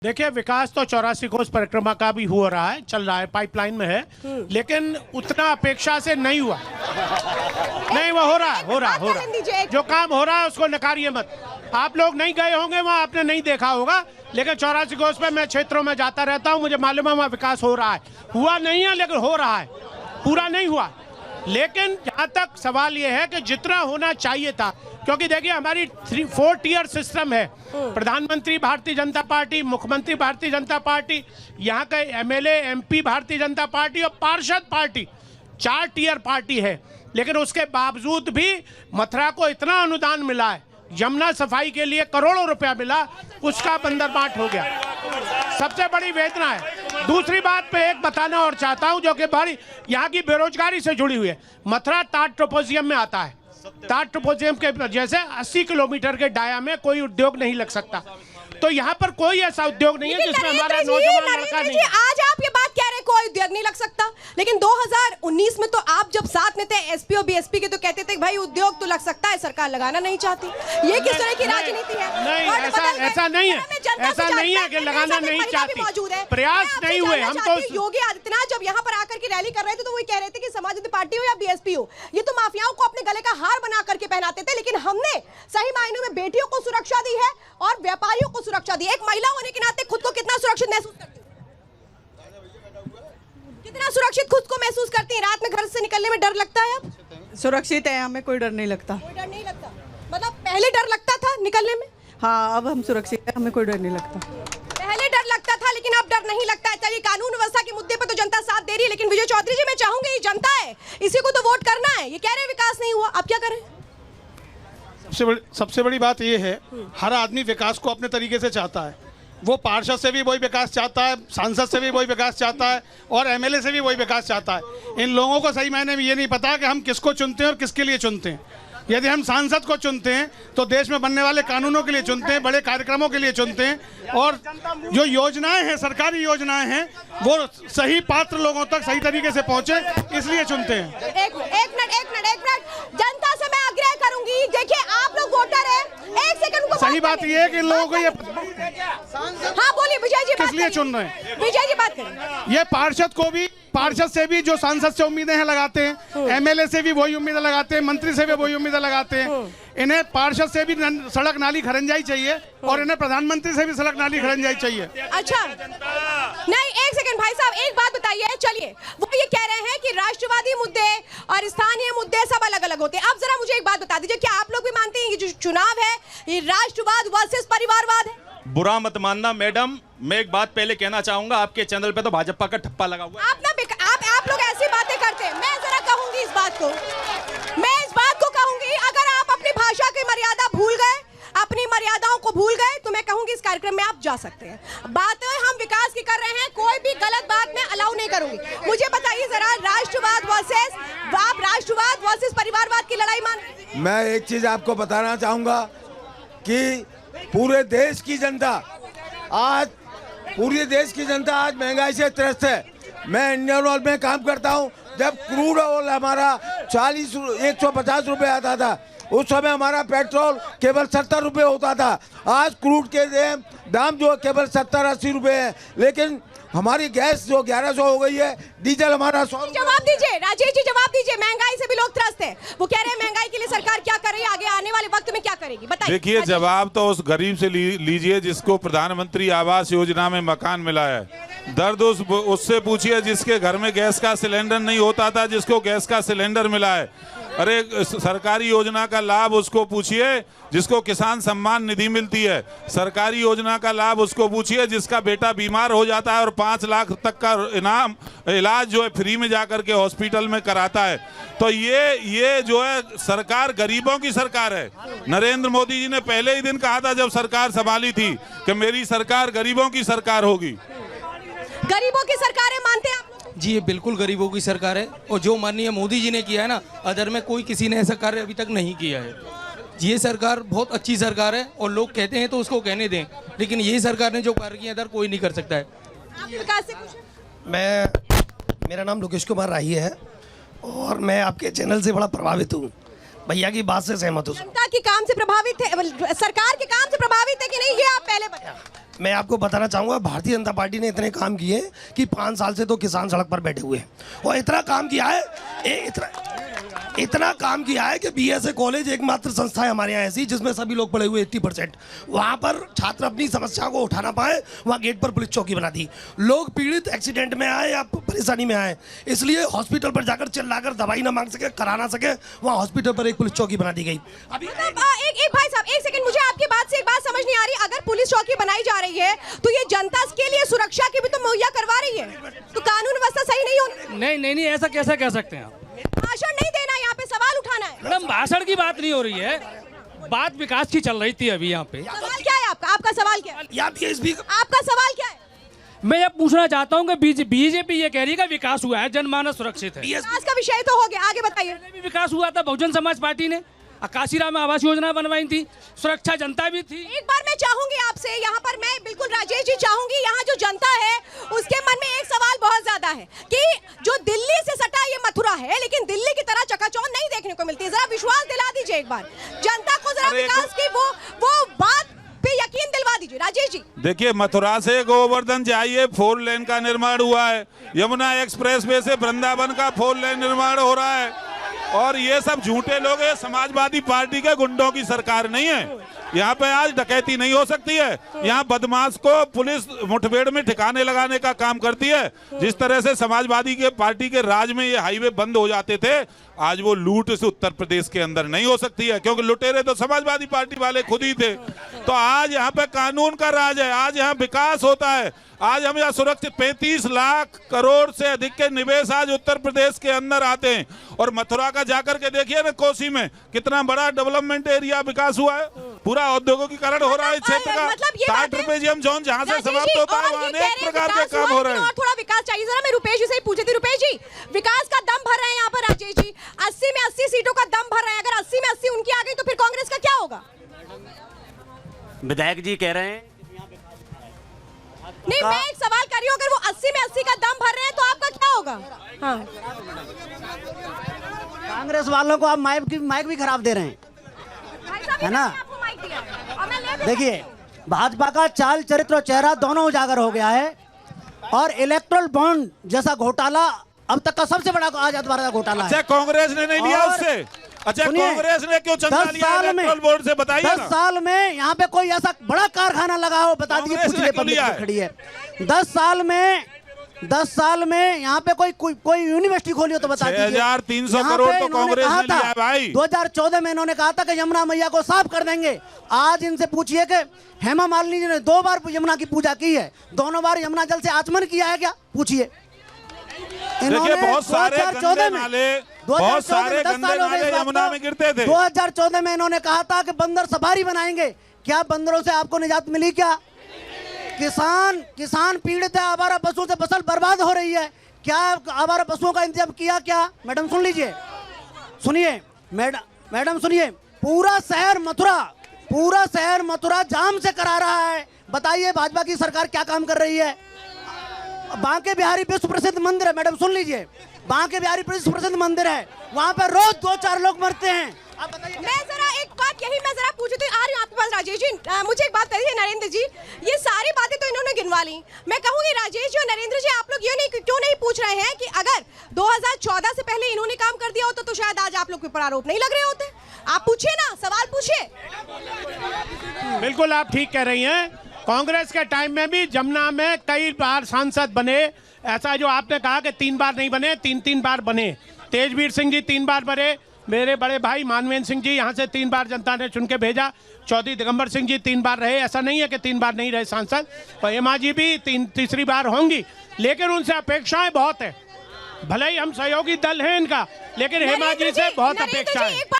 देखिए, विकास तो 84 कोस परिक्रमा का भी हो रहा है, चल रहा है, पाइपलाइन में है, लेकिन उतना अपेक्षा से नहीं हुआ। नहीं, वो हो रहा है। जो काम हो रहा है उसको नकारिए मत। आप लोग नहीं गए होंगे वहाँ, आपने नहीं देखा होगा, लेकिन 84 कोस पे मैं क्षेत्रों में जाता रहता हूँ, मुझे मालूम है वहाँ विकास हो रहा है। हुआ नहीं है लेकिन हो रहा है, पूरा नहीं हुआ। लेकिन जहाँ तक सवाल ये है कि जितना होना चाहिए था, क्योंकि देखिए हमारी 4 टियर सिस्टम है, प्रधानमंत्री भारतीय जनता पार्टी, मुख्यमंत्री भारतीय जनता पार्टी, यहाँ के MLA MP Bharatiya Janata party और पार्षद पार्टी, 4 टियर पार्टी है। लेकिन उसके बावजूद भी मथुरा को इतना अनुदान मिला है, यमुना सफाई के लिए करोड़ों रुपया मिला, उसका बंदरबाट हो गया। सबसे बड़ी वेदना है। दूसरी बात पे एक बताना और चाहता हूं, जो कि बड़ी यहाँ की बेरोजगारी से जुड़ी हुई है। मथुरा ताट ट्रोपोजियम में आता है। ताट ट्रोपोजियम के जैसे 80 किलोमीटर के डाया में कोई उद्योग नहीं लग सकता, तो यहाँ पर कोई ऐसा उद्योग नहीं है जिसमें हमारा नौजवान लड़का नहीं। आज आप ये बात कह रहे हैं कोई उद्योग नहीं लग सकता, लेकिन 2019 में तो आप जब साथ में थे एसपी और बीएसपी के, तो कहते थे भाई उद्योग तो लग सकता है, सरकार लगाना नहीं चाहती। ये किस तरह की राजनीति है? नहीं, ऐसा नहीं है, ऐसा नहीं है कि लगाना नहीं चाहती, प्रयास नहीं हुए। हम तो योगी आदित्यनाथ जब यहाँ पर आकर के रैली कर रहे थे तो वो कह रहे थे कि समाजवादी पार्टी हो या बीएसपी हो, ये तो माफियाओं को अपने गले का हार बना करके पहनाते थे, लेकिन हमने सही मायनों में बेटियों को सुरक्षा दी है और व्यापारियों को सुरक्षा दी। एक महिला होने के नाते खुद को कितना सुरक्षित महसूस करती हैं? कितना सुरक्षित खुद को महसूस करती हैं? रात में घर से निकलने में डर लगता है? अब सुरक्षित है, हमें कोई डर नहीं लगता। कोई डर नहीं लगता? मतलब पहले डर लगता था निकलने में? हाँ, अब हम सुरक्षित है, हमें कोई डर नहीं लगता। पहले डर लगता था लेकिन अब डर नहीं लगता है। चलिए, कानून व्यवस्था के मुद्दे पर तो जनता साथ दे रही है, लेकिन विजय चौधरी जी, मैं चाहूंगी, ये जनता है, इसी को तो वोट करना है। ये कह रहे हैं विकास नहीं हुआ, अब क्या करें? सबसे बड़ी बात यह है, हर आदमी विकास को अपने तरीके से चाहता है। वो पार्षद से भी वही विकास चाहता है, सांसद से भी वही विकास चाहता है और एमएलए से भी वही विकास चाहता है। इन लोगों को सही मायने में ये नहीं पता कि हम किसको चुनते हैं और किसके लिए चुनते हैं। यदि हम सांसद को चुनते हैं तो देश में बनने वाले कानूनों के लिए चुनते हैं, बड़े कार्यक्रमों के लिए चुनते हैं, और जो योजनाएं हैं, सरकारी योजनाएं हैं, वो सही पात्र लोगों तक सही तरीके से पहुंचे, इसलिए चुनते हैं। एक मिनट, जनता से मैं आग्रह करूंगी, देखिए आप लोग वोटर हैं, एक सेकंड को सही बात ये है कि इन लोगों को ये हाँ बोलिए विजय जी, किस लिए चुन रहे हैं? विजय जी बात करें। ये पार्षद से भी जो सांसद से उम्मीदें हैं लगाते हैं, एमएलए से भी वही उम्मीदें लगाते हैं, मंत्री से भी वही उम्मीदें लगाते हैं। इन्हें पार्षद से भी सड़क नाली खरंजाई चाहिए और इन्हें प्रधानमंत्री से भी सड़क नाली खरंजाई चाहिए। अच्छा, नहीं, एक सेकंड भाई साहब, एक बात बताइए। चलिए, वो ये कह रहे हैं कि राष्ट्रवादी मुद्दे और स्थानीय मुद्दे सब अलग अलग होते हैं। अब जरा मुझे एक बात बता दीजिए, क्या आप लोग भी मानते हैं कि जो चुनाव है ये राष्ट्रवाद वर्सेस परिवारवाद है? बुरा मत मानना मैडम, मैं एक बात पहले कहना चाहूंगा, आपके चैनल पे तो भाजपा का ठप्पा लगा हुआ है। आप लोग ऐसी बातें करते हैं। मैं जरा कहूंगी इस बात को कहूंगी, अगर आप अपनी भाषा की मर्यादा भूल गए, अपनी मर्यादाओं को भूल गए, तो मैं कहूंगी इस कार्यक्रम में आप जा सकते हैं। बातें हम विकास की कर रहे हैं, कोई भी गलत बात मैं अलाउ नहीं करूंगी। मुझे बताइए जरा, राष्ट्रवाद वर्सेस परिवारवाद की लड़ाई मान? मैं एक चीज आपको बताना चाहूंगा कि पूरे देश की जनता आज महंगाई से त्रस्त है। मैं इंडियन ऑयल में काम करता हूं। जब क्रूड ऑयल हमारा 150 रुपए आता था, उस समय हमारा पेट्रोल केवल 70 रुपए होता था। आज क्रूड के दाम जो केवल 70-80 रुपए है, लेकिन हमारी गैस जो 1100 हो गई है, डीजल हमारा 100। जवाब दीजिए राजेश जी, जवाब दीजिए। महंगाई से भी लोग त्रस्त हैं। वो कह रहे हैं महंगाई के लिए सरकार क्या कर रही है, आगे आने वाले वक्त में क्या करेगी, बताइए। देखिए, जवाब तो उस गरीब से लीजिए जिसको प्रधानमंत्री आवास योजना में मकान मिला है। दर्द उससे पूछिए जिसके घर में गैस का सिलेंडर नहीं होता था, जिसको गैस का सिलेंडर मिला है। अरे, सरकारी योजना का लाभ उसको पूछिए जिसको किसान सम्मान निधि मिलती है। सरकारी योजना का लाभ उसको पूछिए जिसका बेटा बीमार हो जाता है और 5 लाख तक का इलाज जो है फ्री में जाकर के हॉस्पिटल में कराता है। तो ये जो है सरकार गरीबों की सरकार है। नरेंद्र मोदी जी ने पहले ही दिन कहा था जब सरकार संभाली थी कि मेरी सरकार गरीबों की सरकार होगी। गरीबों की सरकार है, मानते हैं आप? जी, ये बिल्कुल गरीबों की सरकार है, और जो माननीय मोदी जी ने किया है ना, अदर में कोई किसी ने ऐसा कार्य अभी तक नहीं किया है। ये सरकार बहुत अच्छी सरकार है और लोग कहते हैं तो उसको कहने दें, लेकिन यही सरकार ने जो कार्य किया अदर कोई नहीं कर सकता है। आप विकास से कुछ? मेरा नाम लोकेश कुमार राही है और मैं आपके चैनल से बड़ा प्रभावित हूँ। भैया की बात से सहमत हूँ। जनता के काम से प्रभावित है, सरकार के काम से प्रभावित है कि नहीं, ये आप पहले बताएं। मैं आपको बताना चाहूँगा भारतीय जनता पार्टी ने इतने काम किए कि 5 साल से तो किसान सड़क पर बैठे हुए हैं और इतना काम किया है इतना काम किया है कि बीएसए कॉलेज एकमात्र संस्था है हमारे यहाँ ऐसी जिसमें सभी लोग पढ़े हुए 80%। वहाँ पर छात्र अपनी समस्या को उठाना पाए, वहाँ गेट पर पुलिस चौकी बना दी। लोग पीड़ित एक्सीडेंट में आए या परेशानी में आए, इसलिए हॉस्पिटल पर जाकर चिल्लाकर दवाई ना मांग सके, करा ना सके, वहाँ हॉस्पिटल पर एक पुलिस चौकी बना दी गई। अभी एक भाई साहब, एक सेकंड, मुझे आपकी बात से एक बात समझ नहीं आ रही। अगर पुलिस चौकी बनाई जा रही है तो ये जनता के लिए सुरक्षा की भी तो मुहैया करवा रही है, तो कानून व्यवस्था सही नहीं होनी। नहीं, ऐसा कैसे कह सकते हैं आप? भाषण नहीं देना, यहाँ पे सवाल उठाना है। मैडम, भाषण की बात नहीं हो रही है, बात विकास की चल रही थी अभी यहाँ पे। सवाल क्या है आपका? आपका सवाल क्या है? आपका सवाल क्या है? मैं ये पूछना चाहता हूँ कि बीजेपी ये कह रही है कि विकास हुआ है, जनमानस सुरक्षित है। विकास का विषय तो हो गया, आगे बताइए। पहले भी विकास हुआ था, बहुजन समाज पार्टी ने काशीराम में आवास योजना बनवाई थी, सुरक्षा जनता भी थी। एक बार मैं चाहूंगी आपसे, यहाँ पर मैं बिल्कुल राजेश जी चाहूंगी, यहाँ जो जनता है उसके मन में एक सवाल बहुत ज्यादा है कि जो दिल्ली से सटा ये मथुरा है, लेकिन दिल्ली की तरह चकाचौंध नहीं देखने को मिलती। जरा विश्वास दिला दीजिए एक बार जनता को, जरा विकास की वो बात पे यकीन दिलवा दीजिए। राजेश जी देखिए, मथुरा से गोवर्धन जाइए 4 लेन का निर्माण हुआ है, यमुना एक्सप्रेस वे से वृंदावन का 4 लेन निर्माण हो रहा है, और ये सब झूठे लोग हैं। समाजवादी पार्टी के गुंडों की सरकार नहीं है। यहाँ पे आज डकैती नहीं हो सकती है, यहाँ बदमाश को पुलिस मुठभेड़ में ठिकाने लगाने का काम करती है। जिस तरह से समाजवादी के पार्टी के राज में ये हाईवे बंद हो जाते थे, आज वो लूट से उत्तर प्रदेश के अंदर नहीं हो सकती है, क्योंकि लुटेरे तो समाजवादी पार्टी वाले खुद ही थे। तो आज यहाँ पे कानून का राज है, आज यहाँ विकास होता है, आज हम यहाँ सुरक्षित 35 लाख करोड़ से अधिक के निवेश आज उत्तर प्रदेश के अंदर आते हैं। और मथुरा का जाकर के देखिए ना, कोसी में कितना बड़ा डेवलपमेंट एरिया विकास हुआ है, पूरा औद्योगिकीकरण हो रहा है इस क्षेत्र का। 60 रुपए जोन जहाँ से समाप्त होता है वहाँ अनेक प्रकार के काम हो रहे हैं। और थोड़ा विकास चाहिए। जरा मैं रुपेश जी से ही पूछी थी, रुपेश जी विकास का दम भर रहे हैं यहाँ पर राजेश जी, 80 में 80 सीटों का दम भर रहे हैं, अगर 80 में 80 उनकी आ गई तो फिर कांग्रेस का क्या होगा? विधायक जी कह रहे हैं। नहीं, मैं एक सवाल कर रही हूँ, अगर वो 80 में 80 का दम भर रहे हैं तो आपका क्या होगा? हाँ। कांग्रेस वालों को आप माइक भी खराब दे रहे हैं, है ना? देखिए, भाजपा का चाल चरित्र और चेहरा दोनों उजागर हो गया है, और इलेक्ट्रल बॉन्ड जैसा घोटाला अब तक का सबसे बड़ा आजाद भारत घोटाला है। अच्छा, कांग्रेस ने नहीं लिया उससे? अच्छा, कांग्रेस ने क्यों चंदा लिया इलेक्ट्रल बोर्ड से, बताइए ना। 10 साल में यहाँ पे कोई ऐसा बड़ा कारखाना लगा हो, बता दीजिए, पूछने पब्लिक खड़ी है। 10 साल में यहाँ पे कोई यूनिवर्सिटी खोली हो तो बता दीजिए। 6300 करोड़ तो कांग्रेस ने लिया है भाई। 2014 में इन्होंने कहा था कि यमुना मैया को साफ कर देंगे। आज इनसे पूछिए कि हेमा मालिनी जी ने 2 बार यमुना की पूजा की है, दोनों बार यमुना जल से आचमन किया है क्या? पूछिए। देखिए, बहुत सारे गंदे नाले यमुना में गिरते थे। 2014 में इन्होंने कहा था कि बंदर सफारी बनाएंगे, क्या बंदरों से आपको निजात मिली? क्या किसान पीड़ित है, आवारा पशुओं से फसल बर्बाद हो रही है, क्या आवारा पशुओं का इंतजाम किया? क्या मैडम सुन लीजिए, सुनिए मैडम सुनिए, पूरा शहर मथुरा जाम से करा रहा है। बताइए भाजपा की सरकार क्या काम कर रही है? बांके बिहारी विश्व प्रसिद्ध मंदिर है, मैडम सुन लीजिए, बांके बिहारी विश्व प्रसिद्ध मंदिर है, वहाँ पर रोज 2-4 लोग मरते हैं। आप बताइए। मैं जरा एक बात यही मैं जरा पूछी थी, आ रही हूँ आपके पास राजेश जी। मुझे एक बात करिए नरेंद्र जी, ये सारी बातें तो इन्होंने गिनवा ली। मैं कहूँगी राजेश जी और नरेंद्र जी, आप लोग ये क्यों नहीं पूछ रहे हैं कि अगर 2014 से पहले इन्होंने काम कर दिया होता तो शायद आज आप लोग के ऊपर आरोप नहीं लग रहे होते? आप पूछिए ना, सवाल पूछिए। बिल्कुल आप ठीक कह रही हैं। कांग्रेस के टाइम में भी जमुना में कई बार सांसद बने, ऐसा जो आपने कहा कि 3 बार नहीं बने, 3 बार बने। तेजवीर सिंह जी 3 बार बने, मेरे बड़े भाई मानवेंद्र सिंह जी यहाँ से 3 बार जनता ने चुन के भेजा, चौधरी दिगंबर सिंह जी 3 बार रहे, ऐसा नहीं है कि 3 बार नहीं रहे सांसद। और हेमा जी भी तीसरी बार होंगी, लेकिन उनसे अपेक्षाएं बहुत है। भले ही हम सहयोगी दल हैं इनका, लेकिन हेमा जी से बहुत अपेक्षा है।